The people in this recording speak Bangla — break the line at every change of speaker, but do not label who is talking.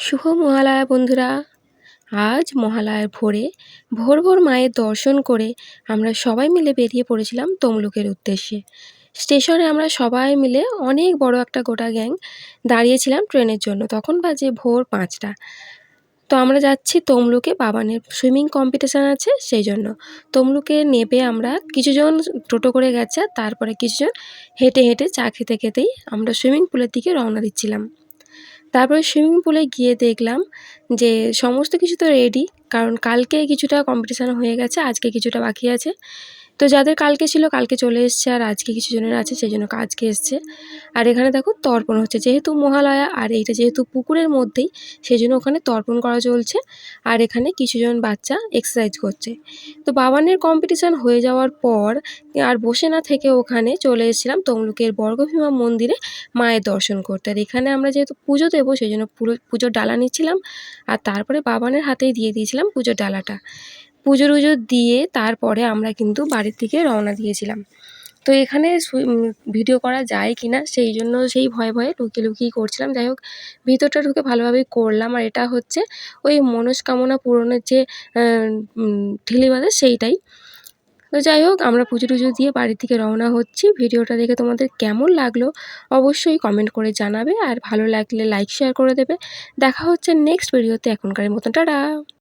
শুভ মহালয়া বন্ধুরা। আজ মহালয়ার ভোর ভোর মায়ের দর্শন করে আমরা সবাই মিলে বেরিয়ে পড়েছিলাম তমলুকের উদ্দেশ্যে। স্টেশনে আমরা সবাই মিলে অনেক বড় একটা গোটা গ্যাং দাঁড়িয়েছিলাম ট্রেনের জন্য। তখন বাজে ভোর 5টা। তো আমরা যাচ্ছি তমলুকে, বাবানের সুইমিং কম্পিটিশান আছে সেই জন্য। তমলুকে নেমে আমরা কিছুজন টোটো করে গেছে, তারপরে কিছুজন হেঁটে হেঁটে চা খেতে খেতেই আমরা সুইমিং পুলের দিকে রওনা দিচ্ছিলাম। তারপরে সুইমিং পুলে গিয়ে দেখলাম যে সমস্ত কিছু তো রেডি, কারণ কালকে কিছুটা কম্পিটিশান হয়ে গেছে, আজকে কিছুটা বাকি আছে। তো যাদের কালকে ছিল কালকে চলে এসছে, আর আজকে কিছু জনের আছে সেই জন্য আজকে এসছে। আর এখানে দেখো তর্পণ হচ্ছে, যেহেতু মহালয়া আর এইটা যেহেতু পুকুরের মধ্যেই, সেই জন্য ওখানে তর্পণ করা চলছে। আর এখানে কিছুজন বাচ্চা এক্সারসাইজ করছে। তো বাবানের কম্পিটিশান হয়ে যাওয়ার পর আর বসে না থেকে ওখানে চলে এসেছিলাম তমলুকের বর্গভীমা মন্দিরে মায়ের দর্শন করতে। আর এখানে আমরা যেহেতু পুজো দেবো সেই জন্য পুজোর ডালা নিচ্ছিলাম, আর তারপরে বাবানের হাতেই দিয়ে দিয়েছিলাম পুজোর ডালাটা। পুজো টুজো দিয়ে তারপরে আমরা কিন্তু বাড়ির দিকে রওনা দিয়েছিলাম। তো এখানে ভিডিও করা যায় কি না সেই জন্য সেই ভয়ে ভয়ে লুকিয়ে লুকিয়েই করছিলাম। যাই হোক, ভিতরটা ঢুকে ভালোভাবেই করলাম। আর এটা হচ্ছে ওই মনস্কামনা পূরণের যে ঠিলি বাঁধে সেইটাই। তো যাই হোক, আমরা পুজো টুজো দিয়ে বাড়ির দিকে রওনা হচ্ছি। ভিডিওটা দেখে তোমাদের কেমন লাগলো অবশ্যই কমেন্ট করে জানাবে, আর ভালো লাগলে লাইক শেয়ার করে দেবে। দেখা হচ্ছে নেক্সট ভিডিওতে। এখনকার মতন টাটা।